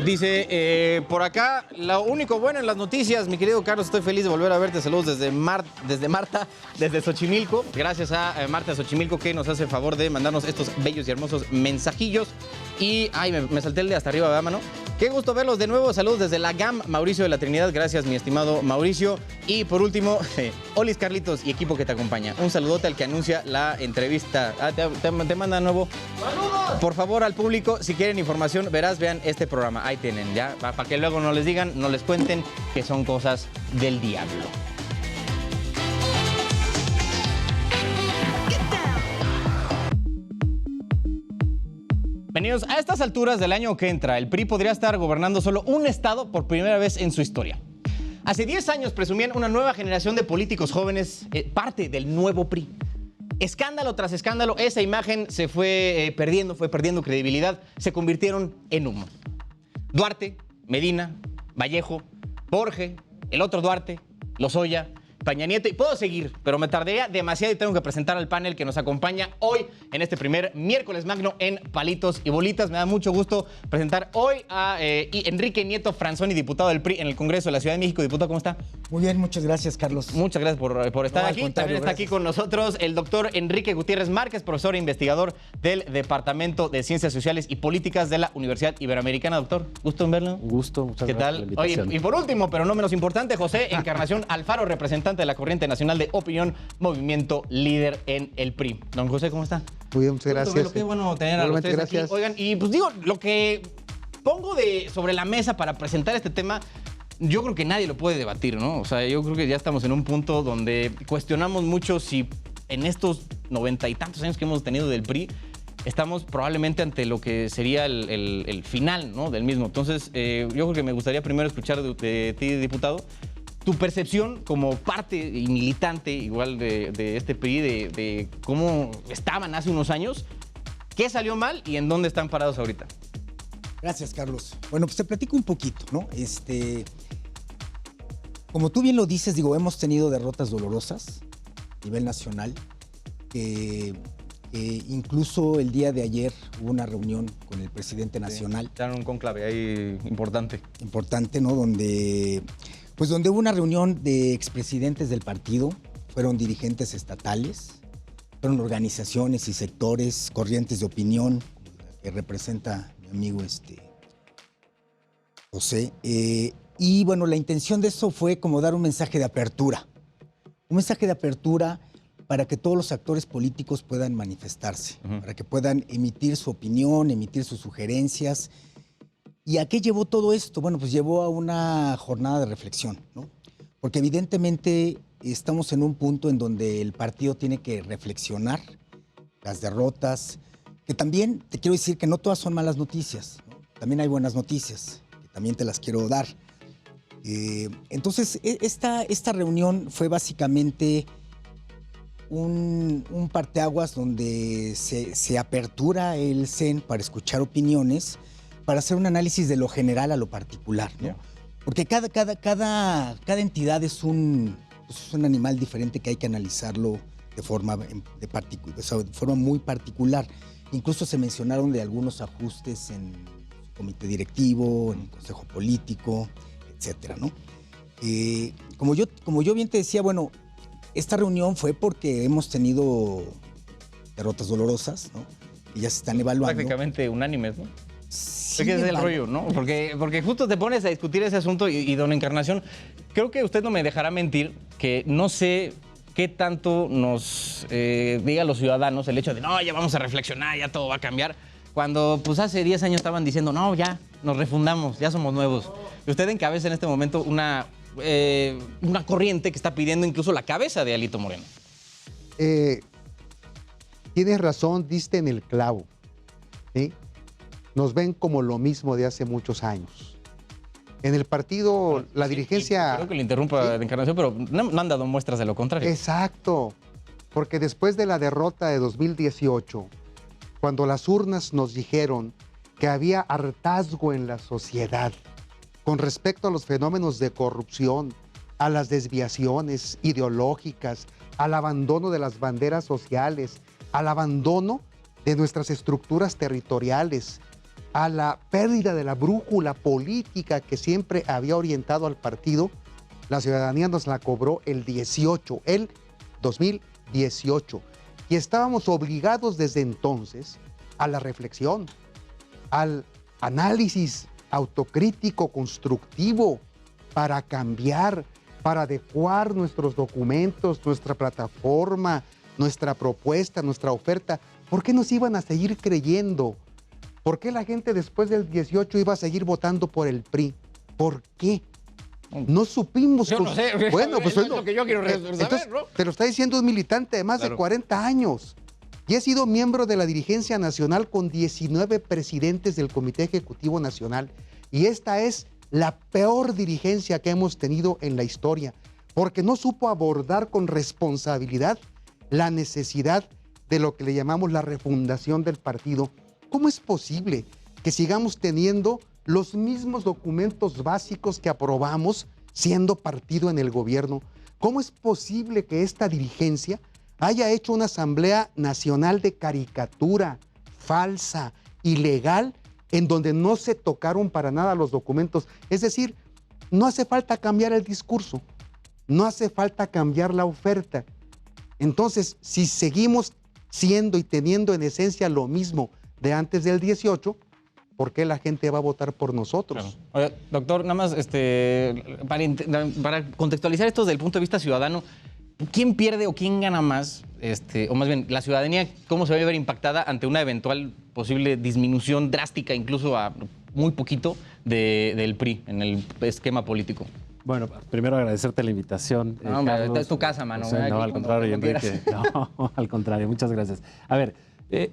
Dice, por acá, lo único bueno en las noticias, mi querido Carlos, estoy feliz de volver a verte. Saludos desde Marta, desde Xochimilco. Gracias a Marta Xochimilco que nos hace el favor de mandarnos estos bellos y hermosos mensajillos. Y, ay, me salté el de hasta arriba, ¿verdad, mano? Qué gusto verlos de nuevo. Saludos desde la GAM, Mauricio de la Trinidad. Gracias, mi estimado Mauricio. Y por último, Olis Carlitos y equipo que te acompaña. Un saludote al que anuncia la entrevista. Te manda de nuevo. ¡Saludos! Por favor, al público, si quieren información, vean este programa. Ahí tienen, ya, para que luego no les digan, no les cuenten que son cosas del diablo. Bienvenidos. A estas alturas del año que entra, el PRI podría estar gobernando solo un estado por primera vez en su historia. Hace 10 años presumían una nueva generación de políticos jóvenes, parte del nuevo PRI. Escándalo tras escándalo, esa imagen se fue perdiendo credibilidad, se convirtieron en humo. Duarte, Medina, Vallejo, Borge, el otro Duarte, Lozoya, Peña Nieto, y puedo seguir, pero me tardaría demasiado y tengo que presentar al panel que nos acompaña hoy en este primer miércoles magno en Palitos y Bolitas. Me da mucho gusto presentar hoy a Enrique Nieto Franzoni, diputado del PRI en el Congreso de la Ciudad de México. Diputado, ¿cómo está? Muy bien, muchas gracias, Carlos. Muchas gracias por estar aquí. También está aquí con nosotros el doctor Enrique Gutiérrez Márquez, profesor e investigador del Departamento de Ciencias Sociales y Políticas de la Universidad Iberoamericana. Doctor, gusto en verlo. Un gusto, muchas ¿Qué gracias. tal? Oye, y por último, pero no menos importante, José Encarnación Alfaro, representante de la Corriente Nacional de Opinión, Movimiento Líder en el PRI. Don José, ¿cómo está? Muy bien, muchas gracias. Qué bueno tener a ustedes aquí. Oigan, y pues digo, lo que pongo sobre la mesa para presentar este tema, yo creo que nadie lo puede debatir, ¿no? O sea, yo creo que ya estamos en un punto donde cuestionamos mucho si en estos 90 y tantos años que hemos tenido del PRI, estamos probablemente ante lo que sería el final, ¿no?, del mismo. Entonces, yo creo que me gustaría primero escuchar de ti, diputado, tu percepción como parte y militante igual de este PRI, de cómo estaban hace unos años, qué salió mal y en dónde están parados ahorita. Gracias, Carlos. Bueno, pues te platico un poquito, ¿no? Como tú bien lo dices, digo, hemos tenido derrotas dolorosas a nivel nacional. Incluso el día de ayer hubo una reunión con el presidente nacional. Sí, dan un conclave ahí importante. Importante, ¿no? Donde hubo una reunión de expresidentes del partido, fueron dirigentes estatales, fueron organizaciones y sectores, corrientes de opinión, que representa mi amigo José. Y bueno, la intención de eso fue como dar un mensaje de apertura. Un mensaje de apertura para que todos los actores políticos puedan manifestarse, para que puedan emitir su opinión, emitir sus sugerencias. ¿Y a qué llevó todo esto? Bueno, pues llevó a una jornada de reflexión, ¿no? Porque evidentemente estamos en un punto en donde el partido tiene que reflexionar las derrotas, que también te quiero decir que no todas son malas noticias, ¿no? También hay buenas noticias, que también te las quiero dar. Entonces, esta reunión fue básicamente un parteaguas donde se apertura el CEN para escuchar opiniones, para hacer un análisis de lo general a lo particular, ¿no? Porque cada entidad es un animal diferente que hay que analizarlo de forma muy particular. Incluso se mencionaron de algunos ajustes en el comité directivo, en el consejo político, etcétera, ¿no? Como yo bien te decía, bueno, esta reunión fue porque hemos tenido derrotas dolorosas, ¿no? Y ya se están evaluando. Prácticamente unánimes, ¿no? Sí, ¿Qué es el rollo, no? Porque justo te pones a discutir ese asunto y don Encarnación, creo que usted no me dejará mentir que no sé qué tanto nos diga a los ciudadanos el hecho de no, ya vamos a reflexionar, ya todo va a cambiar, cuando pues hace 10 años estaban diciendo no, ya nos refundamos, ya somos nuevos. Y usted encabeza en este momento una corriente que está pidiendo incluso la cabeza de Alito Moreno. Tienes razón, diste en el clavo, ¿sí? Nos ven como lo mismo de hace muchos años. En el partido, la dirigencia... Creo que le interrumpa de Encarnación, pero no han dado muestras de lo contrario. Exacto, porque después de la derrota de 2018, cuando las urnas nos dijeron que había hartazgo en la sociedad con respecto a los fenómenos de corrupción, a las desviaciones ideológicas, al abandono de las banderas sociales, al abandono de nuestras estructuras territoriales, a la pérdida de la brújula política que siempre había orientado al partido, la ciudadanía nos la cobró el 2018. Y estábamos obligados desde entonces a la reflexión, al análisis autocrítico, constructivo, para cambiar, para adecuar nuestros documentos, nuestra plataforma, nuestra propuesta, nuestra oferta. ¿Por qué nos iban a seguir creyendo? ¿Por qué la gente después del 18 iba a seguir votando por el PRI? ¿Por qué? No supimos. Yo no sé. Bueno, pues es lo que yo quiero saber, entonces, ¿no? te lo está diciendo un militante de más de 40 años. Y he sido miembro de la dirigencia nacional con 19 presidentes del Comité Ejecutivo Nacional. Y esta es la peor dirigencia que hemos tenido en la historia, porque no supo abordar con responsabilidad la necesidad de lo que le llamamos la refundación del partido. ¿Cómo es posible que sigamos teniendo los mismos documentos básicos que aprobamos siendo partido en el gobierno? ¿Cómo es posible que esta dirigencia haya hecho una asamblea nacional de caricatura, falsa, ilegal, en donde no se tocaron para nada los documentos? Es decir, no hace falta cambiar el discurso, no hace falta cambiar la oferta. Entonces, si seguimos siendo y teniendo en esencia lo mismo de antes del 18, ¿por qué la gente va a votar por nosotros? Claro. Oye, doctor, nada más para contextualizar esto desde el punto de vista ciudadano, ¿quién pierde o quién gana más? O más bien, la ciudadanía, ¿cómo se va a ver impactada ante una eventual posible disminución drástica, incluso a muy poquito, del PRI en el esquema político? Bueno, primero agradecerte la invitación. No, hombre, Carlos. es tu casa, mano. No, al contrario, Enrique. No, al contrario, muchas gracias. A ver,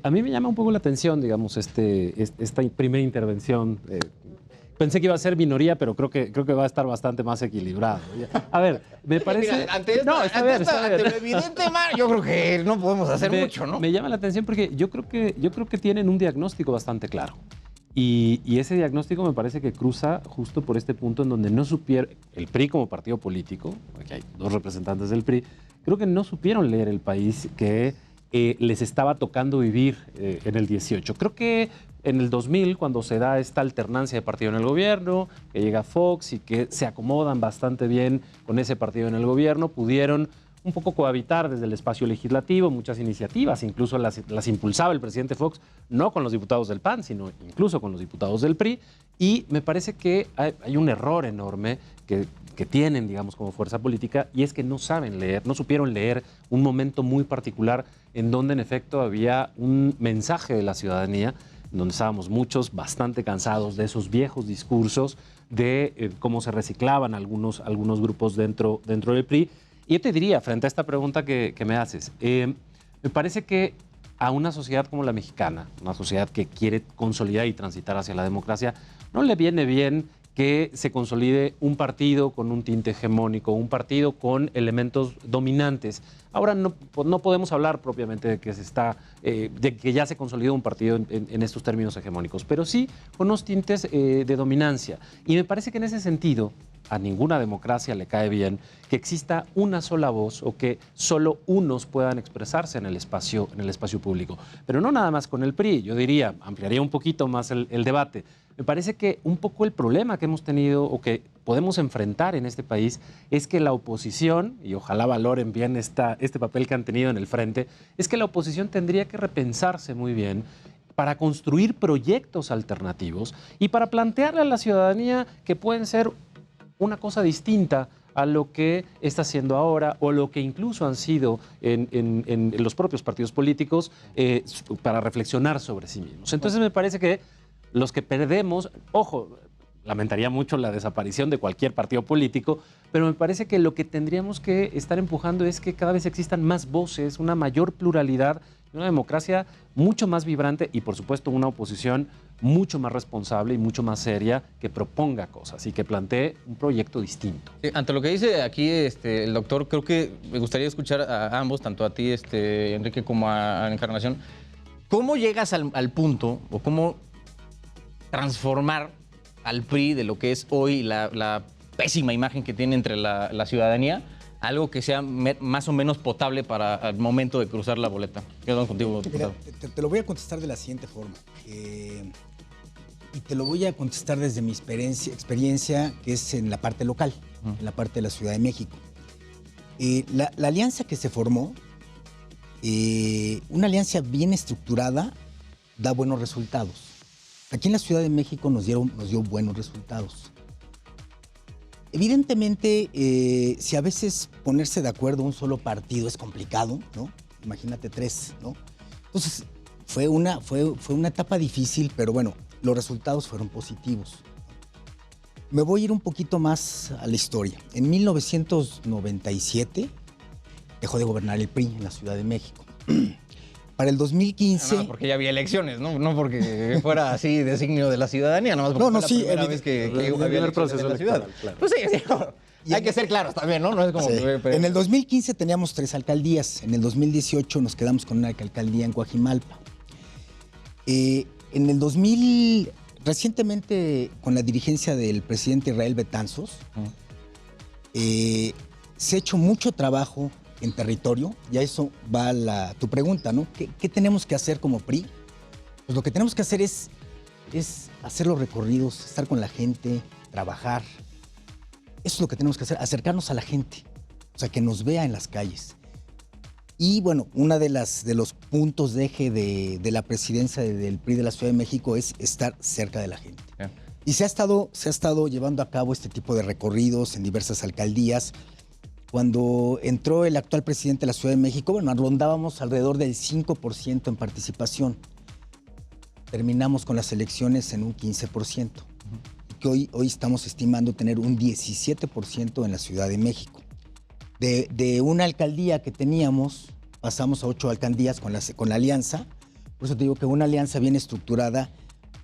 a mí me llama un poco la atención, digamos, esta primera intervención. Pensé que iba a ser minoría, pero creo que va a estar bastante más equilibrado. A ver, me parece... Mira, ante lo evidente, yo creo que no podemos hacer mucho, ¿no? Me llama la atención porque yo creo que tienen un diagnóstico bastante claro. Y ese diagnóstico me parece que cruza justo por este punto en donde no supieron, el PRI como partido político, aquí hay dos representantes del PRI, creo que no supieron leer el país que les estaba tocando vivir en el 18. Creo que en el 2000, cuando se da esta alternancia de partido en el gobierno, que llega Fox y que se acomodan bastante bien con ese partido en el gobierno, pudieron un poco cohabitar desde el espacio legislativo, muchas iniciativas, incluso las impulsaba el presidente Fox, no con los diputados del PAN, sino incluso con los diputados del PRI, y me parece que hay un error enorme que tienen, digamos, como fuerza política, y es que no saben leer, no supieron leer un momento muy particular en donde en efecto había un mensaje de la ciudadanía, donde estábamos muchos bastante cansados de esos viejos discursos, de cómo se reciclaban algunos grupos dentro del PRI. Y yo te diría, frente a esta pregunta que me haces, me parece que a una sociedad como la mexicana, una sociedad que quiere consolidar y transitar hacia la democracia, no le viene bien que se consolide un partido con un tinte hegemónico, un partido con elementos dominantes. Ahora no podemos hablar propiamente de que de que ya se consolidó un partido en estos términos hegemónicos, pero sí con unos tintes de dominancia. Y me parece que en ese sentido a ninguna democracia le cae bien que exista una sola voz o que solo unos puedan expresarse en el espacio público. Pero no nada más con el PRI, yo diría, ampliaría un poquito más el debate. Me parece que un poco el problema que hemos tenido o que podemos enfrentar en este país es que la oposición, y ojalá valoren bien este papel que han tenido en el frente, es que la oposición tendría que repensarse muy bien para construir proyectos alternativos y para plantearle a la ciudadanía que pueden ser una cosa distinta a lo que está haciendo ahora o lo que incluso han sido en los propios partidos políticos para reflexionar sobre sí mismos. Entonces me parece que los que perdemos, ojo, lamentaría mucho la desaparición de cualquier partido político, pero me parece que lo que tendríamos que estar empujando es que cada vez existan más voces, una mayor pluralidad, una democracia mucho más vibrante y, por supuesto, una oposición mucho más responsable y mucho más seria que proponga cosas y que plantee un proyecto distinto. Sí, ante lo que dice aquí el doctor, creo que me gustaría escuchar a ambos, tanto a ti, Enrique, como a Encarnación. ¿Cómo llegas al punto o cómo transformar al PRI de lo que es hoy la pésima imagen que tiene entre la ciudadanía, algo que sea más o menos potable para el momento de cruzar la boleta? Quedamos contigo, Mira, te lo voy a contestar de la siguiente forma. Y te lo voy a contestar desde mi experiencia que es en la parte local, en la parte de la Ciudad de México. La alianza que se formó, una alianza bien estructurada, da buenos resultados. Aquí en la Ciudad de México nos dio buenos resultados. Evidentemente, si a veces ponerse de acuerdo un solo partido es complicado, ¿no? Imagínate 3, ¿no? Entonces, fue una etapa difícil, pero bueno, los resultados fueron positivos. Me voy a ir un poquito más a la historia. En 1997 dejó de gobernar el PRI en la Ciudad de México. Para el 2015... No, porque ya había elecciones, no porque fuera así designio de la ciudadanía, nomás porque fue la primera vez que había elecciones proceso en la ciudad. electoral, claro. Pues sí, no, hay que ser claros también, ¿no? No es como... Sí. pero- En el 2015 teníamos 3 alcaldías. En el 2018 nos quedamos con una alcaldía en Coajimalpa. En el 2000, recientemente, con la dirigencia del presidente Israel Betanzos, se ha hecho mucho trabajo en territorio, y a eso va tu pregunta, ¿no? ¿Qué tenemos que hacer como PRI? Pues lo que tenemos que hacer es hacer los recorridos, estar con la gente, trabajar. Eso es lo que tenemos que hacer, acercarnos a la gente, o sea, que nos vea en las calles. Y bueno, uno de los puntos de eje de la presidencia del PRI de la Ciudad de México es estar cerca de la gente. Yeah. Y se ha estado llevando a cabo este tipo de recorridos en diversas alcaldías. Cuando entró el actual presidente de la Ciudad de México, bueno, rondábamos alrededor del 5% en participación. Terminamos con las elecciones en un 15%. Y que hoy estamos estimando tener un 17% en la Ciudad de México. De una alcaldía que teníamos, pasamos a 8 alcaldías con la alianza. Por eso te digo que una alianza bien estructurada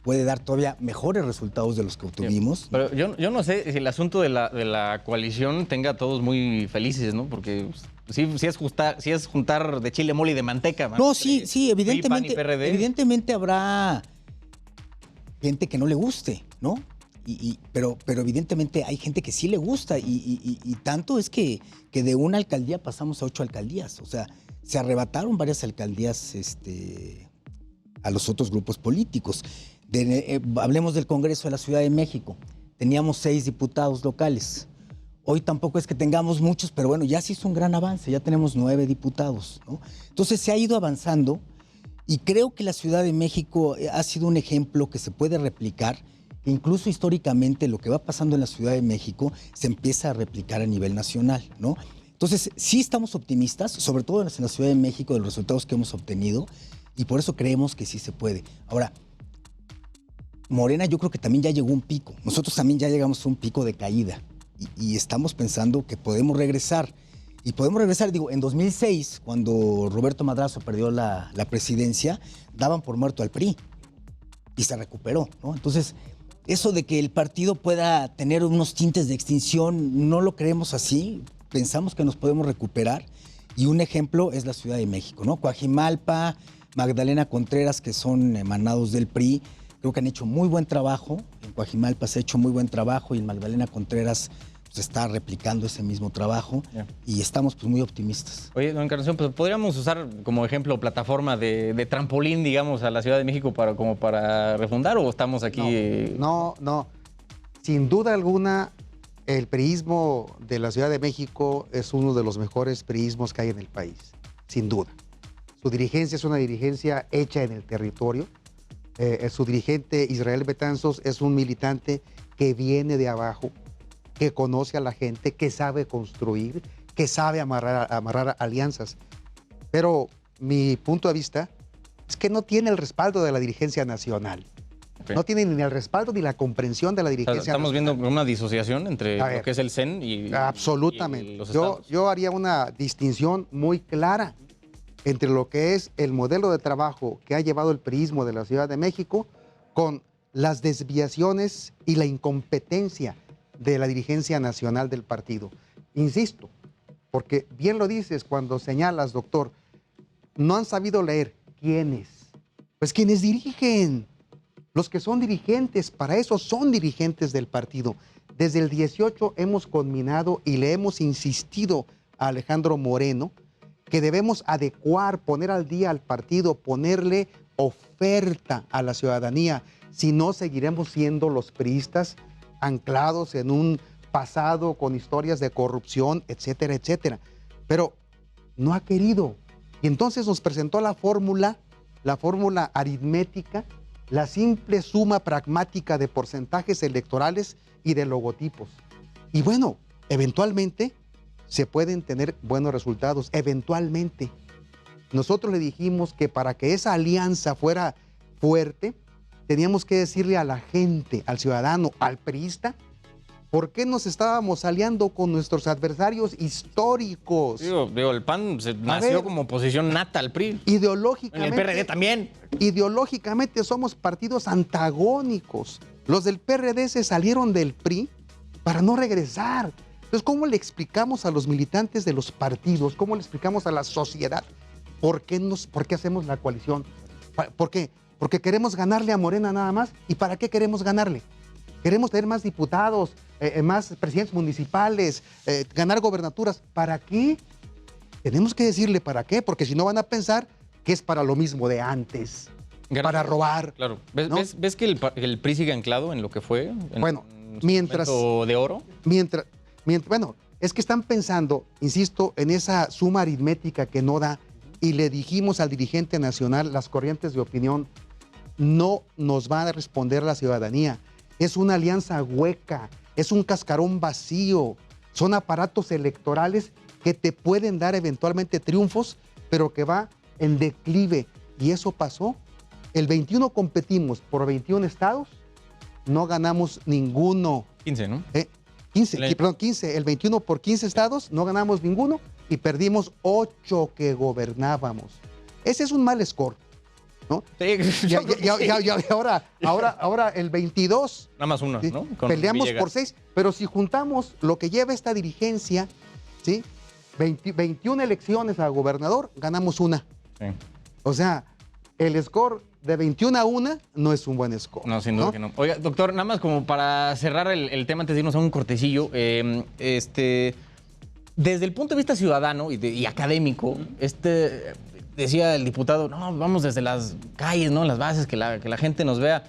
puede dar todavía mejores resultados de los que obtuvimos. Pero yo no sé si el asunto de la coalición tenga a todos muy felices, ¿no? Porque sí es juntar de chile, mole y de manteca. No, sí, PRI, PAN y PRD. evidentemente habrá gente que no le guste, ¿no? Pero evidentemente hay gente que sí le gusta y tanto es que de una alcaldía pasamos a 8 alcaldías. O sea, se arrebataron varias alcaldías a los otros grupos políticos. Hablemos del Congreso de la Ciudad de México. Teníamos 6 diputados locales. Hoy tampoco es que tengamos muchos, pero bueno, ya se hizo un gran avance. Ya tenemos 9 diputados, ¿no? Entonces se ha ido avanzando y creo que la Ciudad de México ha sido un ejemplo que se puede replicar. Incluso históricamente lo que va pasando en la Ciudad de México se empieza a replicar a nivel nacional, ¿no? Entonces sí estamos optimistas, sobre todo en la Ciudad de México, de los resultados que hemos obtenido, y por eso creemos que sí se puede. Ahora, Morena yo creo que también ya llegó a un pico. Nosotros también ya llegamos a un pico de caída y estamos pensando que podemos regresar. Y podemos regresar, digo, en 2006, cuando Roberto Madrazo perdió la presidencia, daban por muerto al PRI y se recuperó, ¿no? Entonces, eso de que el partido pueda tener unos tintes de extinción, no lo creemos así. Pensamos que nos podemos recuperar y un ejemplo es la Ciudad de México, ¿no? Coajimalpa, Magdalena Contreras, que son emanados del PRI, creo que han hecho muy buen trabajo. En Coajimalpa se ha hecho muy buen trabajo y en Magdalena Contreras se está replicando ese mismo trabajo. Yeah. Y estamos pues muy optimistas. Oye, don Encarnación, pues podríamos usar como ejemplo plataforma de trampolín, digamos, a la Ciudad de México como para refundar, o estamos aquí... No. Sin duda alguna, el priismo de la Ciudad de México es uno de los mejores priismos que hay en el país, sin duda. Su dirigencia es una dirigencia hecha en el territorio. Su dirigente, Israel Betanzos, es un militante que viene de abajo, que conoce a la gente, que sabe construir, que sabe amarrar alianzas. Pero mi punto de vista es que no tiene el respaldo de la dirigencia nacional. Okay. No tiene ni el respaldo ni la comprensión de la O sea, dirigencia estamos nacional. viendo una disociación entre A ver, lo que es el CEN y absolutamente. y los Yo, estados. yo haría una distinción muy clara entre lo que es el modelo de trabajo que ha llevado el priismo de la Ciudad de México con las desviaciones y la incompetencia de la dirigencia nacional del partido. Insisto, porque bien lo dices cuando señalas, doctor, no han sabido leer. ¿Quiénes? Pues quienes dirigen. Los que son dirigentes, para eso son dirigentes del partido. Desde el 18 hemos conminado y le hemos insistido a Alejandro Moreno que debemos adecuar, poner al día al partido, ponerle oferta a la ciudadanía. Si no, seguiremos siendo los priistas anclados en un pasado con historias de corrupción, etcétera, etcétera. Pero no ha querido. Y entonces nos presentó la fórmula aritmética, la simple suma pragmática de porcentajes electorales y de logotipos. Y bueno, eventualmente se pueden tener buenos resultados, eventualmente. Nosotros le dijimos que para que esa alianza fuera fuerte, teníamos que decirle a la gente, al ciudadano, al priista, ¿por qué nos estábamos aliando con nuestros adversarios históricos? Digo, el PAN nació como oposición nata al PRI. Ideológicamente. El PRD también. Ideológicamente somos partidos antagónicos. Los del PRD se salieron del PRI para no regresar. Entonces, ¿cómo le explicamos a los militantes de los partidos? ¿Cómo le explicamos a la sociedad por qué hacemos la coalición? ¿Por qué? Porque queremos ganarle a Morena nada más. ¿Y para qué queremos ganarle? Queremos tener más diputados, más presidentes municipales, ganar gobernaturas. ¿Para qué? Tenemos que decirle para qué, porque si no van a pensar que es para lo mismo de antes, para robar. Claro. ¿no? ¿Ves que el PRI sigue anclado en lo que fue? Bueno, su momento de oro. Bueno, es que están pensando, insisto, en esa suma aritmética que no da, y le dijimos al dirigente nacional, las corrientes de opinión no nos van a responder la ciudadanía. Es una alianza hueca, es un cascarón vacío, son aparatos electorales que te pueden dar eventualmente triunfos, pero que va en declive. Y eso pasó. El 21 competimos por 21 estados, no ganamos ninguno. 15, ¿no? 15. El 21 por 15 estados, no ganamos ninguno y perdimos 8 que gobernábamos. Ese es un mal score, ¿no? Sí, y ahora el 22. Nada más uno, ¿sí? ¿no? Con Peleamos Villegas. por 6, pero si juntamos lo que lleva esta dirigencia, ¿sí? 21 elecciones a gobernador, ganamos una. Sí. O sea, el score de 21 a 1 no es un buen score. No, sin duda que no. Oiga, doctor, nada más como para cerrar el tema antes de irnos a un cortecillo, desde el punto de vista ciudadano y académico, decía el diputado, no, vamos desde las calles, ¿no? Las bases, que la gente nos vea.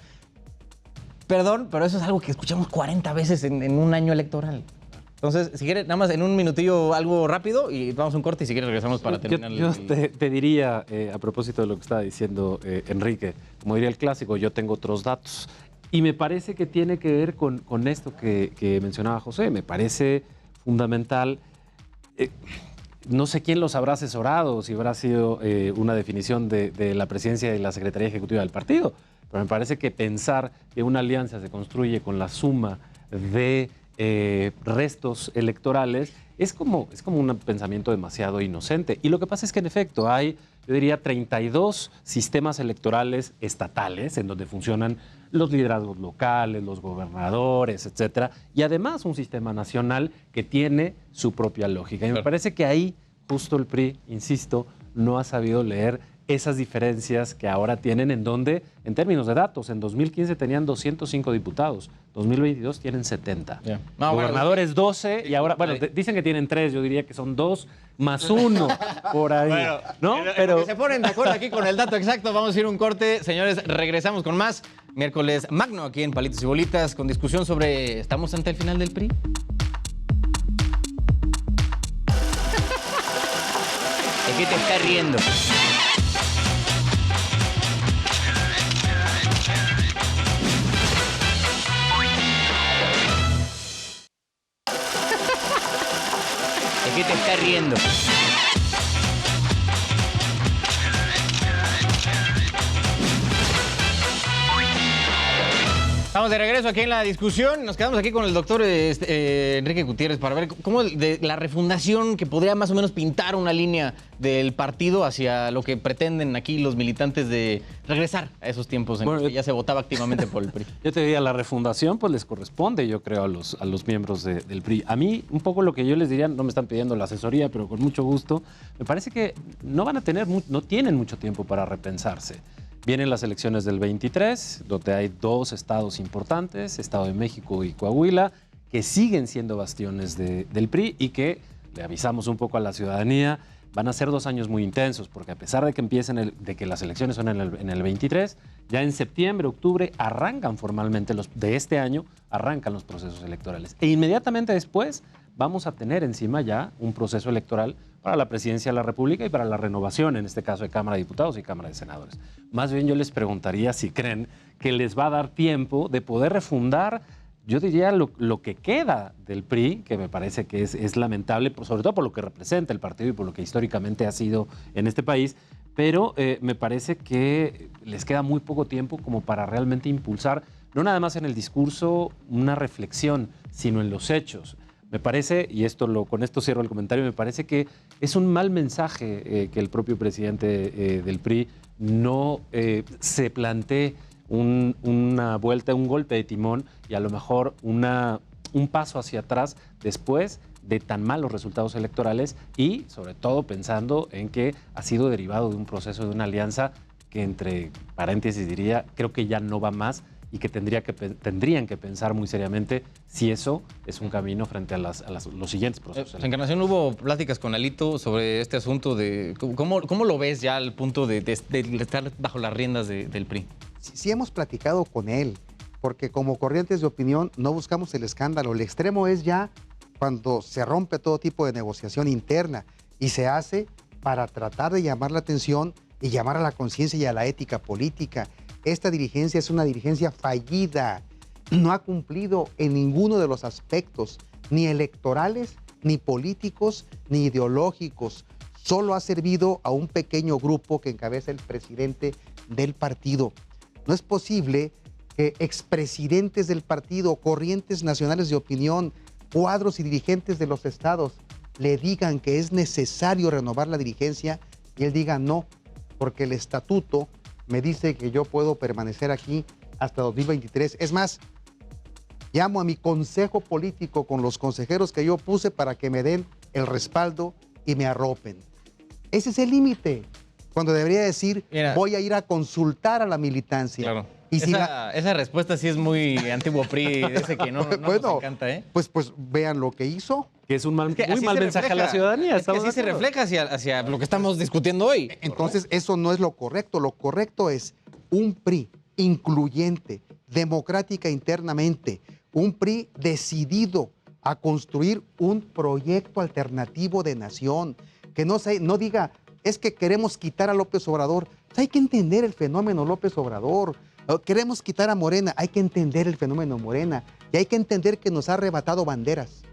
Perdón, pero eso es algo que escuchamos 40 veces en un año electoral. Entonces, si quieres, nada más en un minutillo algo rápido y vamos a un corte y si quieres regresamos para terminar. Yo te diría, a propósito de lo que estaba diciendo Enrique, como diría el clásico, yo tengo otros datos. Y me parece que tiene que ver con esto que mencionaba José. Me parece fundamental. No sé quién los habrá asesorado, si habrá sido una definición de la presidencia y la Secretaría Ejecutiva del partido, pero me parece que pensar que una alianza se construye con la suma de restos electorales es como un pensamiento demasiado inocente. Y lo que pasa es que en efecto hay, yo diría, 32 sistemas electorales estatales en donde funcionan los liderazgos locales, los gobernadores, etcétera, y además un sistema nacional que tiene su propia lógica. Y me parece que ahí justo el PRI, insisto, no ha sabido leer esas diferencias que ahora tienen en donde, en términos de datos, en 2015 tenían 205 diputados, 2022 tienen 70. Yeah. No, Gobernadores 12 y ahora, bueno, dicen que tienen 3, yo diría que son 2 más 1 por ahí. Bueno, ¿no? Pero se ponen de acuerdo aquí con el dato exacto. Vamos a ir a un corte. Señores, regresamos con más. Miércoles magno aquí en Palitos y Bolitas con discusión sobre ¿estamos ante el final del PRI? ¿De qué te estás riendo? ¿De qué te estás riendo? Estamos de regreso aquí en la discusión. Nos quedamos aquí con el doctor Enrique Gutiérrez para ver cómo de la refundación que podría más o menos pintar una línea del partido hacia lo que pretenden aquí los militantes de regresar a esos tiempos en los que ya se votaba activamente por el PRI. Yo te diría, la refundación pues les corresponde, yo creo, a los miembros del PRI. A mí, un poco lo que yo les diría, no me están pidiendo la asesoría, pero con mucho gusto, me parece que no tienen mucho tiempo para repensarse. Vienen las elecciones del 23, donde hay 2 estados importantes, Estado de México y Coahuila, que siguen siendo bastiones del PRI y que le avisamos un poco a la ciudadanía, van a ser 2 años muy intensos, porque a pesar de que de que las elecciones son en el 23, ya en septiembre, octubre, arrancan formalmente de este año, arrancan los procesos electorales. E inmediatamente después vamos a tener encima ya un proceso electoral para la presidencia de la República y para la renovación, en este caso de Cámara de Diputados y Cámara de Senadores. Más bien yo les preguntaría si creen que les va a dar tiempo de poder refundar, yo diría, lo que queda del PRI, que me parece que es lamentable, sobre todo por lo que representa el partido y por lo que históricamente ha sido en este país, pero me parece que les queda muy poco tiempo como para realmente impulsar, no nada más en el discurso, una reflexión, sino en los hechos. Me parece, y con esto cierro el comentario, me parece que es un mal mensaje que el propio presidente del PRI no se plantee una vuelta, un golpe de timón y a lo mejor un paso hacia atrás después de tan malos resultados electorales y sobre todo pensando en que ha sido derivado de un proceso de una alianza que, entre paréntesis diría, creo que ya no va más y que tendrían que pensar muy seriamente si eso es un camino frente a los siguientes procesos. Encarnación, hubo pláticas con Alito sobre este asunto de cómo lo ves ya al punto de estar bajo las riendas del PRI. Sí hemos platicado con él, porque como corrientes de opinión no buscamos el escándalo. El extremo es ya cuando se rompe todo tipo de negociación interna y se hace para tratar de llamar la atención y llamar a la conciencia y a la ética política. Esta dirigencia es una dirigencia fallida, no ha cumplido en ninguno de los aspectos, ni electorales, ni políticos, ni ideológicos. Solo ha servido a un pequeño grupo que encabeza el presidente del partido. No es posible que expresidentes del partido, corrientes nacionales de opinión, cuadros y dirigentes de los estados le digan que es necesario renovar la dirigencia y él diga no, porque el estatuto me dice que yo puedo permanecer aquí hasta 2023. Es más, llamo a mi consejo político con los consejeros que yo puse para que me den el respaldo y me arropen. Ese es el límite. Cuando debería decir, voy a ir a consultar a la militancia. Claro. Y si esa respuesta sí es muy antiguo PRI, de ese que no bueno, nos encanta, ¿eh? Pues vean lo que hizo. Que es un muy así mal mensaje a la ciudadanía. Es que así se refleja hacia lo que estamos discutiendo hoy. Entonces, eso no es lo correcto. Lo correcto es un PRI incluyente, democrática internamente, un PRI decidido a construir un proyecto alternativo de nación, que no diga, es que queremos quitar a López Obrador. Pues hay que entender el fenómeno López Obrador. Queremos quitar a Morena, hay que entender el fenómeno Morena. Y hay que entender que nos ha arrebatado banderas,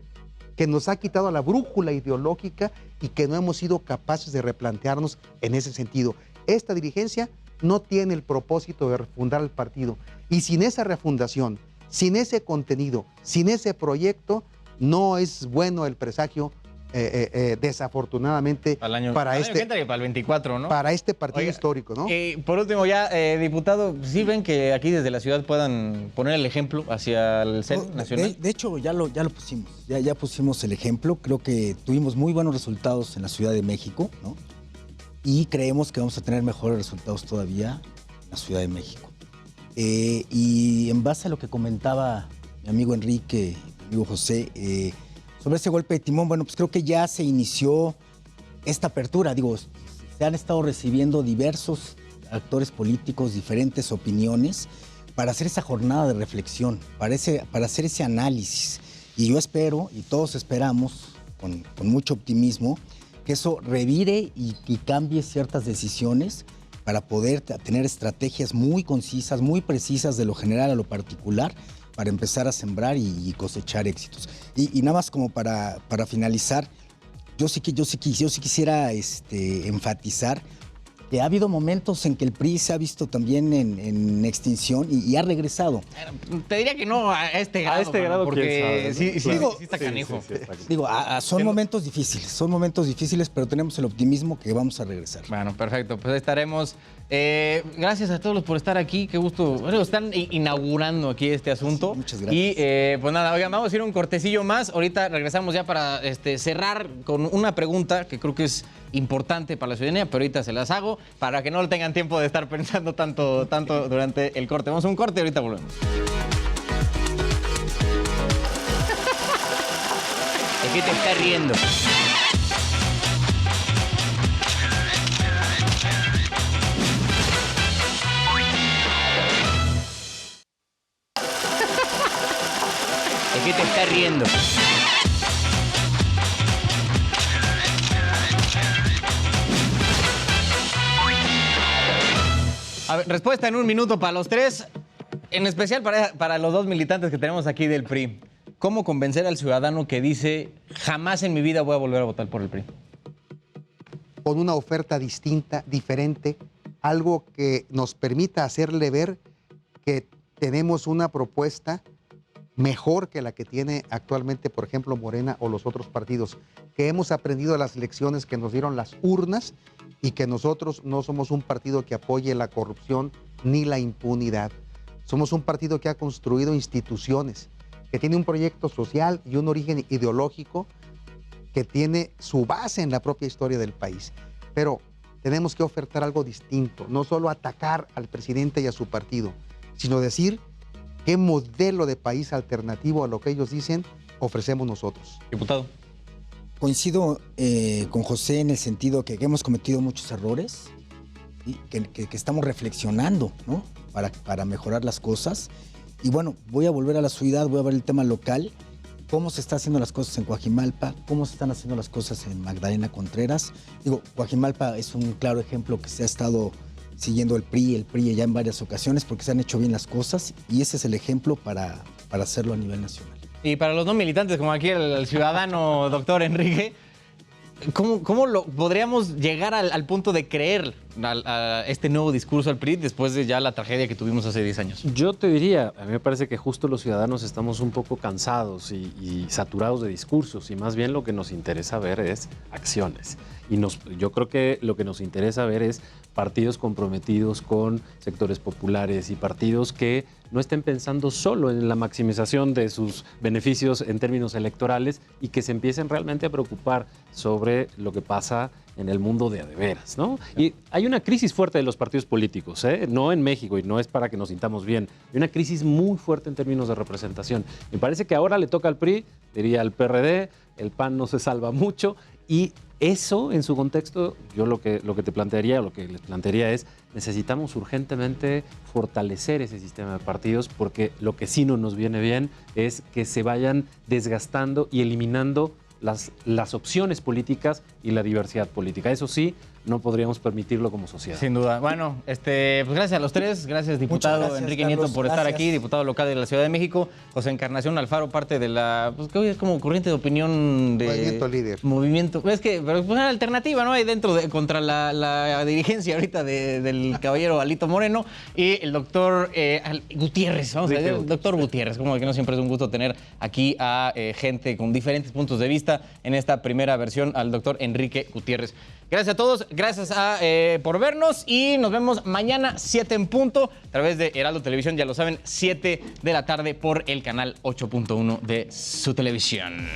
que nos ha quitado la brújula ideológica y que no hemos sido capaces de replantearnos en ese sentido. Esta dirigencia no tiene el propósito de refundar el partido. Y sin esa refundación, sin ese contenido, sin ese proyecto, no es bueno el presagio desafortunadamente para el para el 24, ¿no? Para este partido histórico, ¿no? Por último, ya, diputado, ¿sí ven que aquí desde la ciudad puedan poner el ejemplo hacia el CEN nacional? De hecho, ya lo pusimos. Ya pusimos el ejemplo. Creo que tuvimos muy buenos resultados en la Ciudad de México, ¿no? Y creemos que vamos a tener mejores resultados todavía en la Ciudad de México. Y en base a lo que comentaba mi amigo Enrique, mi amigo José, sobre ese golpe de timón, bueno, pues creo que ya se inició esta apertura. Digo, se han estado recibiendo diversos actores políticos, diferentes opiniones, para hacer esa jornada de reflexión, para hacer ese análisis. Y yo espero, y todos esperamos, con mucho optimismo, que eso revire y cambie ciertas decisiones para poder tener estrategias muy concisas, muy precisas de lo general a lo particular, para empezar a sembrar y cosechar éxitos. Y nada más como para finalizar, yo sí quisiera enfatizar que ha habido momentos en que el PRI se ha visto también en extinción y ha regresado. Te diría que no a este grado. A este grado, porque quién sabe, ¿no? sí está canijo. Sí, está canijo. Digo, son momentos difíciles, pero tenemos el optimismo que vamos a regresar. Bueno, perfecto, pues estaremos. Gracias a todos por estar aquí, qué gusto. Bueno, están inaugurando aquí este asunto. Sí, muchas gracias. Y pues nada, oigan, vamos a ir un cortecillo más. Ahorita regresamos ya para cerrar con una pregunta que creo que es importante para la ciudadanía, pero ahorita se las hago para que no tengan tiempo de estar pensando tanto durante el corte. Vamos a un corte y ahorita volvemos. ¿De qué te estás riendo? se está riendo. A ver, respuesta en un minuto para los tres, en especial para los dos militantes que tenemos aquí del PRI. ¿Cómo convencer al ciudadano que dice, jamás en mi vida voy a volver a votar por el PRI? Con una oferta distinta, diferente, algo que nos permita hacerle ver que tenemos una propuesta mejor que la que tiene actualmente, por ejemplo, Morena o los otros partidos, que hemos aprendido de las lecciones que nos dieron las urnas y que nosotros no somos un partido que apoye la corrupción ni la impunidad. Somos un partido que ha construido instituciones, que tiene un proyecto social y un origen ideológico que tiene su base en la propia historia del país. Pero tenemos que ofertar algo distinto, no solo atacar al presidente y a su partido, sino decir qué modelo de país alternativo a lo que ellos dicen ofrecemos nosotros. Diputado. Coincido con José en el sentido que hemos cometido muchos errores y que estamos reflexionando, ¿no? para mejorar las cosas. Y bueno, voy a volver a la ciudad, voy a ver el tema local, cómo se están haciendo las cosas en Coajimalpa, cómo se están haciendo las cosas en Magdalena Contreras. Digo, Coajimalpa es un claro ejemplo que se ha estado siguiendo el PRI ya en varias ocasiones porque se han hecho bien las cosas y ese es el ejemplo para hacerlo a nivel nacional. Y para los no militantes, como aquí el ciudadano doctor Enrique, ¿cómo podríamos llegar al punto de creer a este nuevo discurso al PRI después de ya la tragedia que tuvimos hace 10 años? Yo te diría, a mí me parece que justo los ciudadanos estamos un poco cansados y saturados de discursos y más bien lo que nos interesa ver es acciones. Y yo creo que lo que nos interesa ver es partidos comprometidos con sectores populares y partidos que no estén pensando solo en la maximización de sus beneficios en términos electorales y que se empiecen realmente a preocupar sobre lo que pasa en el mundo de a de veras, ¿no? Y hay una crisis fuerte de los partidos políticos, no en México, y no es para que nos sintamos bien. Hay una crisis muy fuerte en términos de representación. Me parece que ahora le toca al PRI, diría al PRD, el PAN no se salva mucho, y eso, en su contexto, yo lo que te plantearía, lo que les plantearía es, necesitamos urgentemente fortalecer ese sistema de partidos, porque lo que sí no nos viene bien es que se vayan desgastando y eliminando las opciones políticas y la diversidad política. Eso sí, no podríamos permitirlo como sociedad. Sin duda. Bueno, pues gracias a los tres. Gracias, diputado gracias, Enrique Carlos, Nieto, por estar gracias. aquí, diputado local de la Ciudad de México. José Encarnación Alfaro, parte de la, pues que hoy es como corriente de opinión de... Movimiento líder. Movimiento. Es que, pero pues una alternativa, ¿no? Hay dentro contra la dirigencia ahorita del caballero Alito Moreno y el doctor Gutiérrez. Vamos a decir, el doctor Gutiérrez. Como que no siempre es un gusto tener aquí a gente con diferentes puntos de vista en esta primera versión, al doctor Enrique Gutiérrez. Gracias a todos, gracias por vernos y nos vemos mañana 7 en punto a través de Heraldo Televisión, ya lo saben, 7 de la tarde por el canal 8.1 de su televisión.